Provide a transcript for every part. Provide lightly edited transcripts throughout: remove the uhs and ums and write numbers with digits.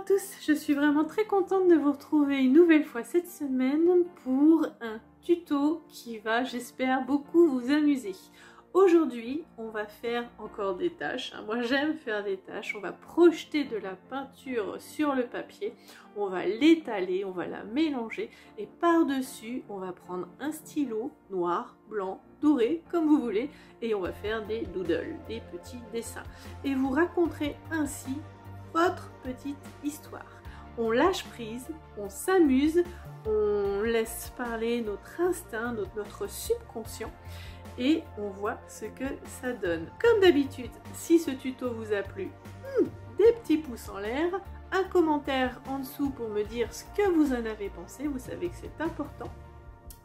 tous, je suis vraiment très contente de vous retrouver une nouvelle fois cette semaine pour un tuto qui va, j'espère, beaucoup vous amuser. Aujourd'hui, on va faire encore des tâches. Moi, j'aime faire des tâches. On va projeter de la peinture sur le papier. On va l'étaler, on va la mélanger. Et par-dessus, on va prendre un stylo noir, blanc, doré, comme vous voulez. Et on va faire des doodles, des petits dessins. Et vous raconterez ainsi votre petite histoire. On lâche prise, on s'amuse, on laisse parler notre instinct, notre subconscient. Et on voit ce que ça donne. Comme d'habitude, si ce tuto vous a plu, des petits pouces en l'air, un commentaire en dessous pour me dire ce que vous en avez pensé, vous savez que c'est important.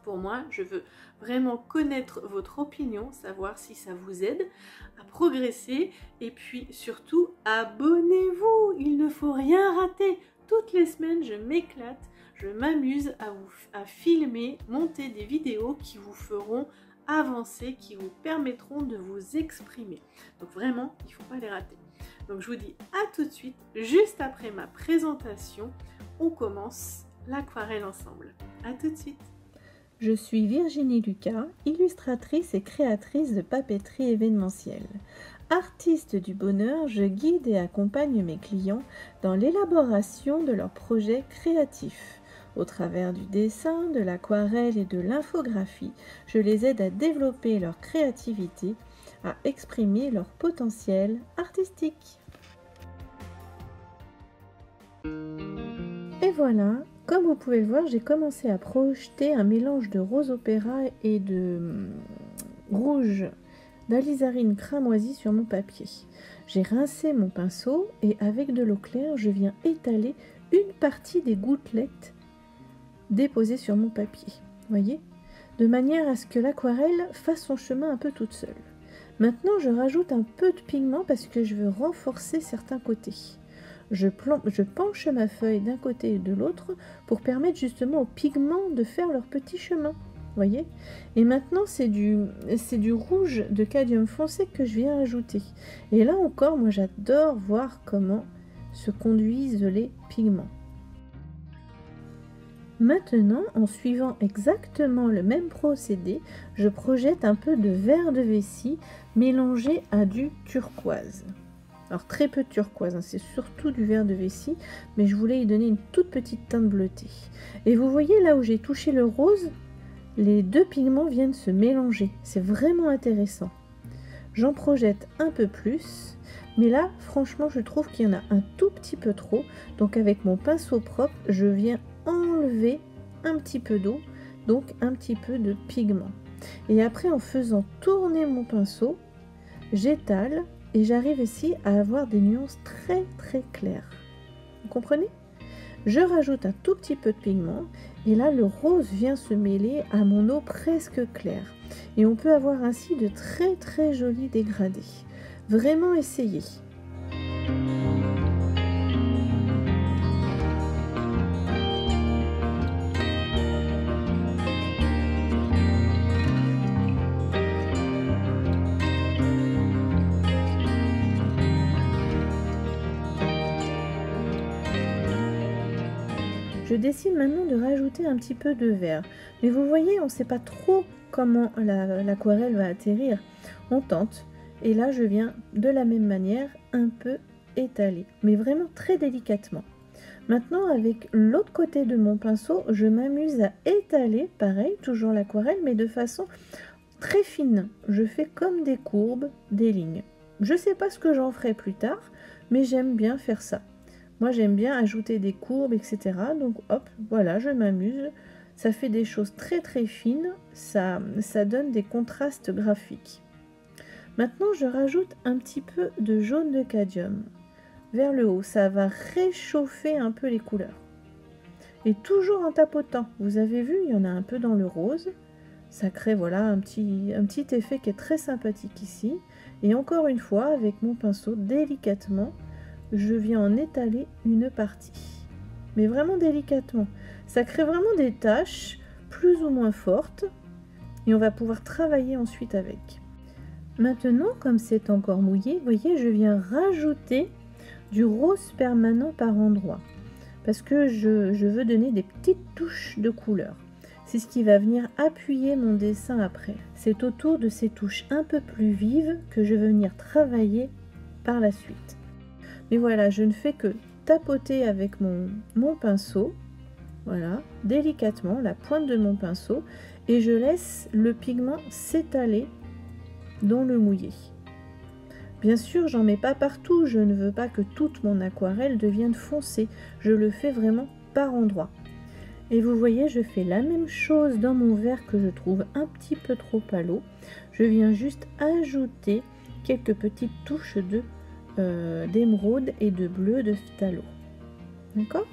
Pour moi, je veux vraiment connaître votre opinion, savoir si ça vous aide à progresser et puis surtout, abonnez-vous, il ne faut rien rater. Toutes les semaines, je m'éclate, je m'amuse à filmer, monter des vidéos qui vous feront avancer, qui vous permettront de vous exprimer. Donc vraiment, il ne faut pas les rater. Donc je vous dis à tout de suite, juste après ma présentation, on commence l'aquarelle ensemble. À tout de suite. Je suis Virginie Lucas, illustratrice et créatrice de papeterie événementielle. Artiste du bonheur, je guide et accompagne mes clients dans l'élaboration de leurs projets créatifs. Au travers du dessin, de l'aquarelle et de l'infographie, je les aide à développer leur créativité, à exprimer leur potentiel artistique. Et voilà, comme vous pouvez le voir, j'ai commencé à projeter un mélange de rose opéra et de rouge d'alizarine cramoisie sur mon papier. J'ai rincé mon pinceau et avec de l'eau claire, je viens étaler une partie des gouttelettes déposées sur mon papier, voyez, de manière à ce que l'aquarelle fasse son chemin un peu toute seule. Maintenant, je rajoute un peu de pigment parce que je veux renforcer certains côtés. Je penche ma feuille d'un côté et de l'autre pour permettre justement aux pigments de faire leur petit chemin, voyez. Et maintenant, c'est du rouge de cadmium foncé que je viens ajouter. Et là encore, moi j'adore voir comment se conduisent les pigments. Maintenant, en suivant exactement le même procédé, je projette un peu de vert de vessie mélangé à du turquoise. Alors très peu de turquoise, c'est surtout du vert de vessie, mais je voulais y donner une toute petite teinte bleutée. Et vous voyez là où j'ai touché le rose, les deux pigments viennent se mélanger. C'est vraiment intéressant. J'en projette un peu plus, mais là, franchement, je trouve qu'il y en a un tout petit peu trop. Donc avec mon pinceau propre, je viens enlever un petit peu d'eau, donc un petit peu de pigment. Et après, en faisant tourner mon pinceau, j'étale et j'arrive ici à avoir des nuances très très claires. Vous comprenez? Je rajoute un tout petit peu de pigment et là le rose vient se mêler à mon eau presque claire. Et on peut avoir ainsi de très très jolis dégradés. Vraiment essayez. Je décide maintenant de rajouter un petit peu de vert. Mais vous voyez, on ne sait pas trop comment l'aquarelle va atterrir. On tente. Et là, je viens de la même manière un peu étaler. Mais vraiment très délicatement. Maintenant, avec l'autre côté de mon pinceau, je m'amuse à étaler, pareil, toujours l'aquarelle, mais de façon très fine. Je fais comme des courbes, des lignes. Je ne sais pas ce que j'en ferai plus tard, mais j'aime bien faire ça. Moi, j'aime bien ajouter des courbes, etc. Donc, hop, voilà, je m'amuse. Ça fait des choses très, très fines. Ça donne des contrastes graphiques. Maintenant, je rajoute un petit peu de jaune de cadmium vers le haut. Ça va réchauffer un peu les couleurs. Et toujours en tapotant. Vous avez vu, il y en a un peu dans le rose. Ça crée, voilà, un petit effet qui est très sympathique ici. Et encore une fois, avec mon pinceau, délicatement, je viens en étaler une partie, mais vraiment délicatement. Ça crée vraiment des taches plus ou moins fortes et on va pouvoir travailler ensuite avec. Maintenant, comme c'est encore mouillé, vous voyez, je viens rajouter du rose permanent par endroits. Parce que je veux donner des petites touches de couleur. C'est ce qui va venir appuyer mon dessin après. C'est autour de ces touches un peu plus vives que je veux venir travailler par la suite. Mais voilà, je ne fais que tapoter avec mon pinceau, voilà, délicatement, la pointe de mon pinceau, et je laisse le pigment s'étaler dans le mouillé. Bien sûr, j'en mets pas partout, je ne veux pas que toute mon aquarelle devienne foncée, je le fais vraiment par endroits. Et vous voyez, je fais la même chose dans mon vert que je trouve un petit peu trop pâle. Je viens juste ajouter quelques petites touches d'émeraude et de bleu de phthalo. D'accord?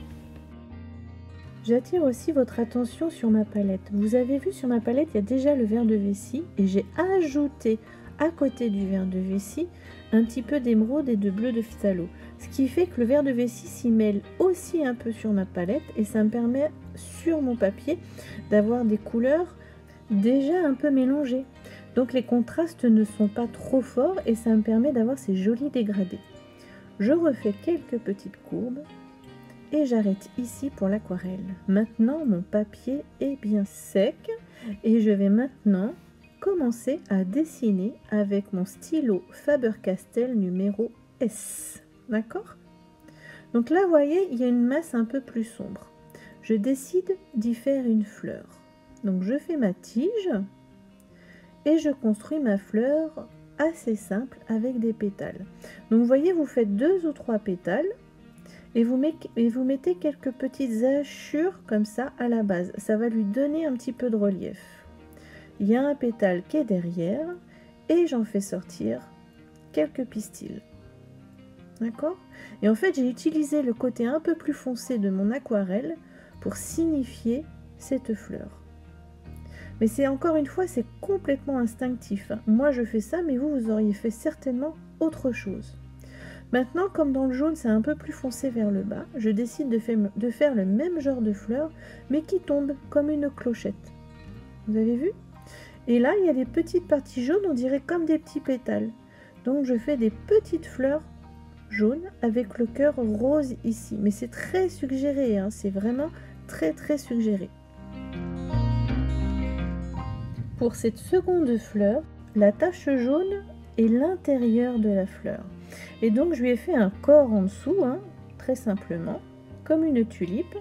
J'attire aussi votre attention sur ma palette. Vous avez vu sur ma palette, il y a déjà le vert de vessie et j'ai ajouté à côté du vert de vessie un petit peu d'émeraude et de bleu de phthalo. Ce qui fait que le vert de vessie s'y mêle aussi un peu sur ma palette et ça me permet sur mon papier d'avoir des couleurs déjà un peu mélangées. Donc les contrastes ne sont pas trop forts et ça me permet d'avoir ces jolis dégradés. Je refais quelques petites courbes et j'arrête ici pour l'aquarelle. Maintenant mon papier est bien sec et je vais maintenant commencer à dessiner avec mon stylo Faber-Castell numéro S. D'accord? Donc là, vous voyez, il y a une masse un peu plus sombre. Je décide d'y faire une fleur. Donc je fais ma tige et je construis ma fleur assez simple avec des pétales. Donc vous voyez, vous faites 2 ou 3 pétales et vous mettez quelques petites hachures comme ça à la base. Ça va lui donner un petit peu de relief. Il y a un pétale qui est derrière et j'en fais sortir quelques pistils. D'accord? Et en fait, j'ai utilisé le côté un peu plus foncé de mon aquarelle pour signifier cette fleur. Mais c'est encore une fois, c'est complètement instinctif. Moi, je fais ça, mais vous auriez fait certainement autre chose. Maintenant, comme dans le jaune, c'est un peu plus foncé vers le bas, je décide de faire le même genre de fleur, mais qui tombe comme une clochette. Vous avez vu? Et là, il y a des petites parties jaunes, on dirait comme des petits pétales. Donc, je fais des petites fleurs jaunes avec le cœur rose ici. Mais c'est très suggéré, hein, c'est vraiment très très suggéré. Pour cette seconde fleur, la tache jaune est l'intérieur de la fleur. Et donc, je lui ai fait un corps en dessous, hein, très simplement, comme une tulipe.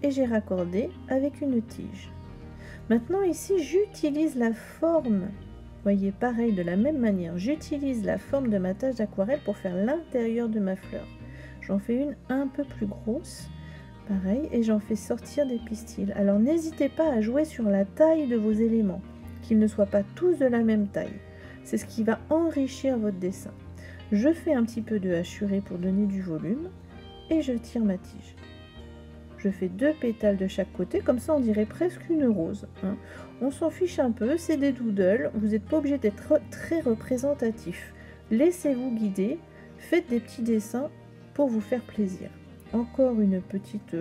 Et j'ai raccordé avec une tige. Maintenant ici, j'utilise la forme, vous voyez, pareil, de la même manière, j'utilise la forme de ma tache d'aquarelle pour faire l'intérieur de ma fleur. J'en fais une un peu plus grosse, pareil, et j'en fais sortir des pistils. Alors n'hésitez pas à jouer sur la taille de vos éléments, qu'ils ne soient pas tous de la même taille. C'est ce qui va enrichir votre dessin. Je fais un petit peu de hachuré pour donner du volume, et je tire ma tige. Je fais 2 pétales de chaque côté, comme ça on dirait presque une rose. Hein. On s'en fiche un peu, c'est des doodles, vous n'êtes pas obligé d'être très représentatif. Laissez-vous guider, faites des petits dessins pour vous faire plaisir. Encore une petite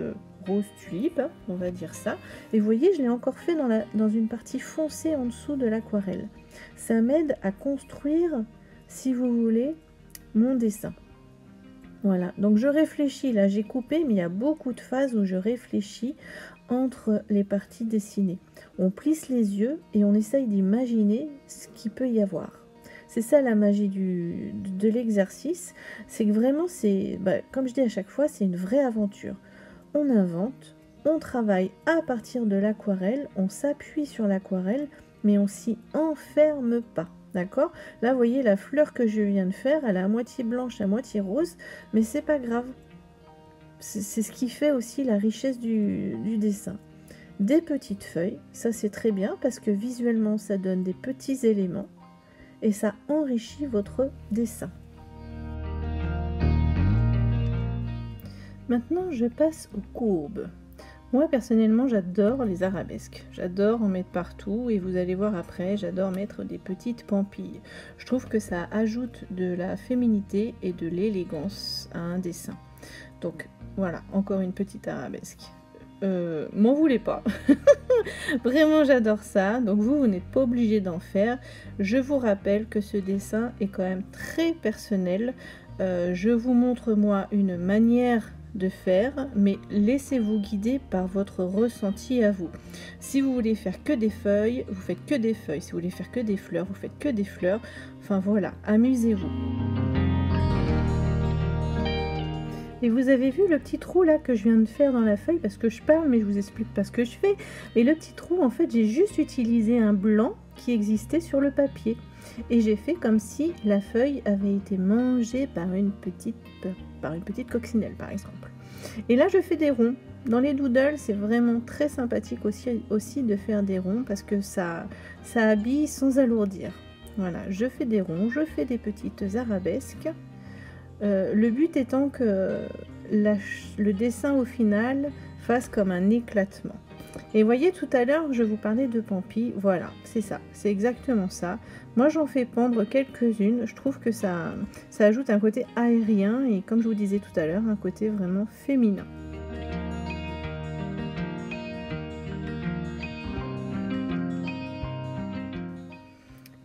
rose tulipe, hein, on va dire ça. Et vous voyez, je l'ai encore fait dans une partie foncée en dessous de l'aquarelle. Ça m'aide à construire, si vous voulez, mon dessin. Voilà, donc je réfléchis, là j'ai coupé, mais il y a beaucoup de phases où je réfléchis entre les parties dessinées. On plisse les yeux et on essaye d'imaginer ce qu'il peut y avoir. C'est ça la magie de l'exercice, c'est que vraiment, comme je dis à chaque fois, c'est une vraie aventure. On invente, on travaille à partir de l'aquarelle, on s'appuie sur l'aquarelle, mais on s'y enferme pas. D'accord? Là, vous voyez la fleur que je viens de faire, elle est à moitié blanche, à moitié rose, mais c'est pas grave. C'est ce qui fait aussi la richesse du dessin. Des petites feuilles, ça c'est très bien parce que visuellement ça donne des petits éléments et ça enrichit votre dessin. Maintenant, je passe aux courbes. Moi, personnellement, j'adore les arabesques. J'adore en mettre partout et vous allez voir après, j'adore mettre des petites pampilles. Je trouve que ça ajoute de la féminité et de l'élégance à un dessin. Donc, voilà, encore une petite arabesque. M'en voulez pas. Vraiment, j'adore ça. Donc, vous n'êtes pas obligé d'en faire. Je vous rappelle que ce dessin est quand même très personnel. je vous montre moi une manière de faire, mais laissez-vous guider par votre ressenti à vous. Si vous voulez faire que des feuilles, vous faites que des feuilles. Si vous voulez faire que des fleurs, vous faites que des fleurs. Enfin voilà, amusez-vous. Et vous avez vu le petit trou là que je viens de faire dans la feuille, parce que je parle mais je vous explique pas ce que je fais. Et le petit trou, en fait, j'ai juste utilisé un blanc qui existait sur le papier. Et j'ai fait comme si la feuille avait été mangée par une petite coccinelle, par exemple. Et là, je fais des ronds. Dans les doodles, c'est vraiment très sympathique aussi de faire des ronds, parce que ça habille sans alourdir. Voilà, je fais des ronds, je fais des petites arabesques. Le but étant que le dessin au final fasse comme un éclatement. Et voyez, tout à l'heure je vous parlais de Pampi, voilà, c'est ça, c'est exactement ça. Moi j'en fais pendre quelques-unes, je trouve que ça ajoute un côté aérien et, comme je vous disais tout à l'heure, un côté vraiment féminin.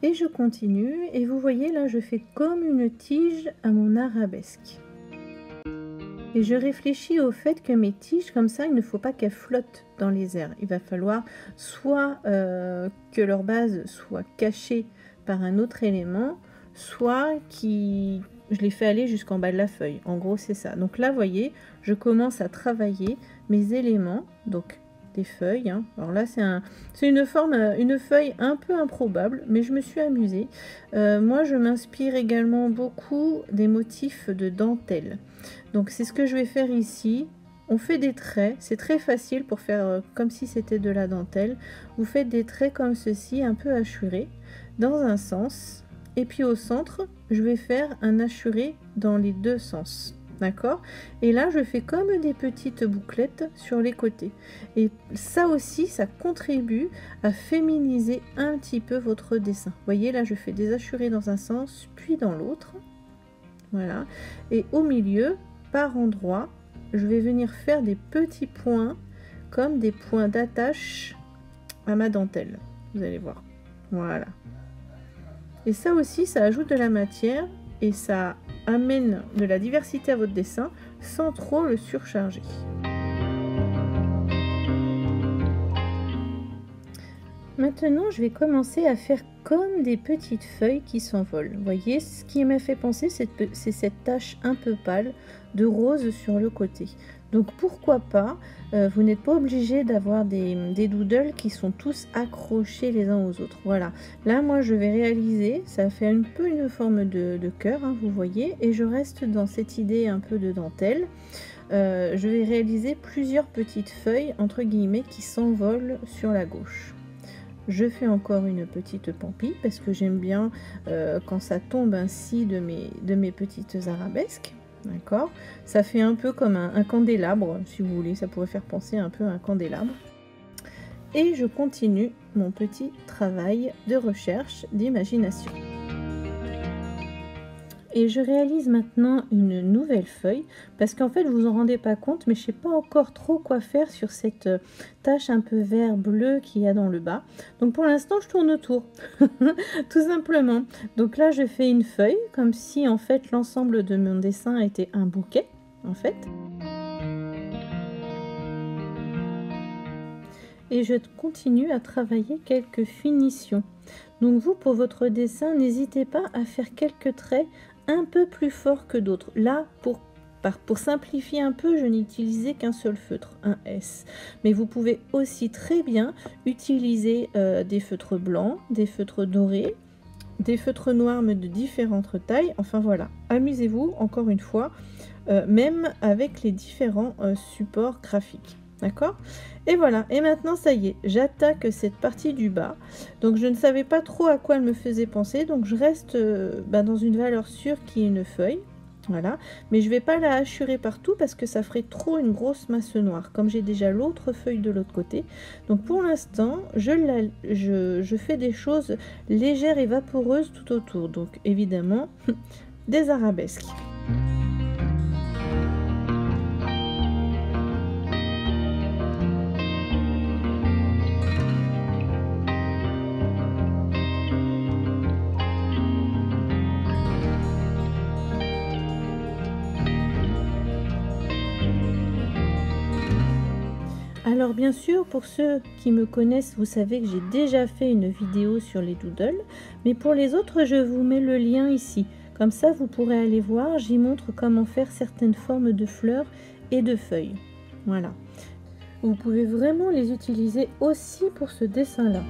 Et je continue, et vous voyez là, je fais comme une tige à mon arabesque. Et je réfléchis au fait que mes tiges, comme ça, il ne faut pas qu'elles flottent dans les airs. Il va falloir soit que leur base soit cachée par un autre élément, soit je les fais aller jusqu'en bas de la feuille. En gros, c'est ça. Donc là, vous voyez, je commence à travailler mes éléments, donc des feuilles, hein. Alors là c'est une feuille un peu improbable, mais je me suis amusée. Moi je m'inspire également beaucoup des motifs de dentelle, donc c'est ce que je vais faire ici. On fait des traits, c'est très facile pour faire comme si c'était de la dentelle. Vous faites des traits comme ceci, un peu hachurés dans un sens, et puis au centre je vais faire un hachuré dans les deux sens. D'accord? Et là, je fais comme des petites bouclettes sur les côtés. Et ça aussi, ça contribue à féminiser un petit peu votre dessin. Vous voyez, là, je fais des hachurés dans un sens, puis dans l'autre. Voilà. Et au milieu, par endroit, je vais venir faire des petits points, comme des points d'attache à ma dentelle. Vous allez voir. Voilà. Et ça aussi, ça ajoute de la matière et ça amène de la diversité à votre dessin sans trop le surcharger. Maintenant, je vais commencer à faire comme des petites feuilles qui s'envolent. Vous voyez, ce qui m'a fait penser, c'est cette tache un peu pâle de rose sur le côté. Donc pourquoi pas, vous n'êtes pas obligé d'avoir des doodles qui sont tous accrochés les uns aux autres. Voilà, là moi je vais réaliser, ça fait un peu une forme de cœur, hein, vous voyez, et je reste dans cette idée un peu de dentelle. Je vais réaliser plusieurs petites feuilles, entre guillemets, qui s'envolent sur la gauche. Je fais encore une petite pampille parce que j'aime bien quand ça tombe ainsi de mes petites arabesques. D'accord, ça fait un peu comme un candélabre, si vous voulez, ça pourrait faire penser un peu à un candélabre. Et je continue mon petit travail de recherche d'imagination. Et je réalise maintenant une nouvelle feuille, parce qu'en fait, vous vous en rendez pas compte, mais je sais pas encore trop quoi faire sur cette tache un peu vert bleu qu'il y a dans le bas. Donc pour l'instant, je tourne autour, tout simplement. Donc là, je fais une feuille, comme si en fait l'ensemble de mon dessin était un bouquet, en fait. Et je continue à travailler quelques finitions. Donc vous, pour votre dessin, n'hésitez pas à faire quelques traits un peu plus forts que d'autres. Là, pour simplifier un peu, je n'utilisais qu'un seul feutre, un S. Mais vous pouvez aussi très bien utiliser des feutres blancs, des feutres dorés, des feutres noirs mais de différentes tailles. Enfin voilà, amusez-vous encore une fois, même avec les différents supports graphiques. D'accord? Et voilà, et maintenant ça y est, j'attaque cette partie du bas. Donc je ne savais pas trop à quoi elle me faisait penser, donc je reste dans une valeur sûre qui est une feuille. Voilà, mais je vais pas la hachurer partout parce que ça ferait trop une grosse masse noire, comme j'ai déjà l'autre feuille de l'autre côté. Donc pour l'instant, je fais des choses légères et vaporeuses tout autour. Donc évidemment, des arabesques. Alors bien sûr, pour ceux qui me connaissent, vous savez que j'ai déjà fait une vidéo sur les doodles, mais pour les autres, je vous mets le lien ici. Comme ça, vous pourrez aller voir, j'y montre comment faire certaines formes de fleurs et de feuilles. Voilà. Vous pouvez vraiment les utiliser aussi pour ce dessin-là.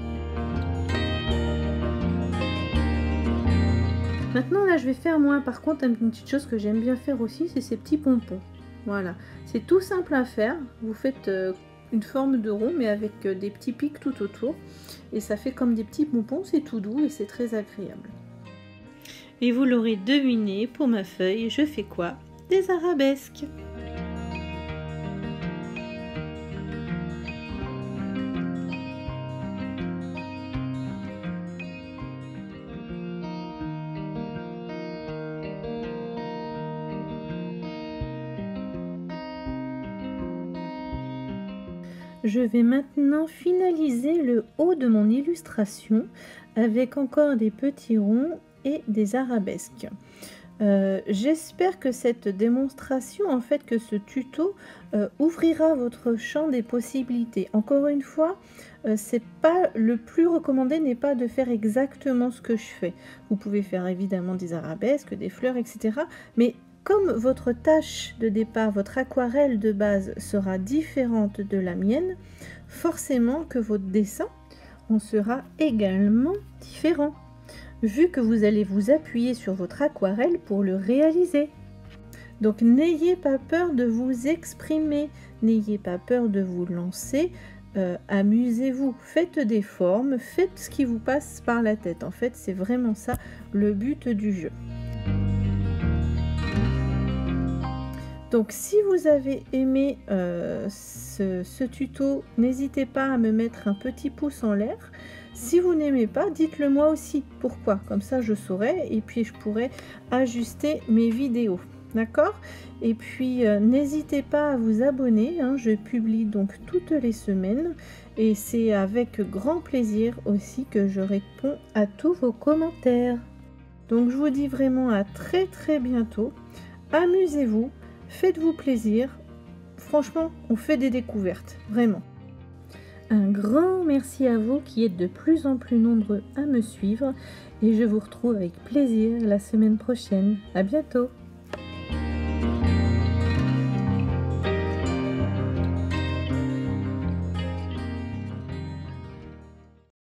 Maintenant, là, je vais faire moi, par contre, une petite chose que j'aime bien faire aussi, c'est ces petits pompons. Voilà. C'est tout simple à faire. Vous faites une forme de rond, mais avec des petits pics tout autour. Et ça fait comme des petits pompons, c'est tout doux et c'est très agréable. Et vous l'aurez deviné, pour ma feuille, je fais quoi? Des arabesques. Je vais maintenant finaliser le haut de mon illustration avec encore des petits ronds et des arabesques. J'espère que cette démonstration, en fait, que ce tuto ouvrira votre champ des possibilités. Encore une fois, c'est pas le plus recommandé n'est pas de faire exactement ce que je fais. Vous pouvez faire évidemment des arabesques, des fleurs, etc. Mais comme votre tâche de départ, votre aquarelle de base sera différente de la mienne, forcément que votre dessin en sera également différent, vu que vous allez vous appuyer sur votre aquarelle pour le réaliser. Donc n'ayez pas peur de vous exprimer, n'ayez pas peur de vous lancer, amusez-vous, faites des formes, faites ce qui vous passe par la tête. En fait, c'est vraiment ça le but du jeu. Donc si vous avez aimé ce tuto, n'hésitez pas à me mettre un petit pouce en l'air. Si vous n'aimez pas, dites-le moi aussi. Pourquoi? Comme ça je saurai et puis je pourrai ajuster mes vidéos. D'accord? Et puis n'hésitez pas à vous abonner. Hein, je publie donc toutes les semaines et c'est avec grand plaisir aussi que je réponds à tous vos commentaires. Donc je vous dis vraiment à très bientôt. Amusez-vous. Faites-vous plaisir, franchement, on fait des découvertes, vraiment. Un grand merci à vous qui êtes de plus en plus nombreux à me suivre et je vous retrouve avec plaisir la semaine prochaine. À bientôt!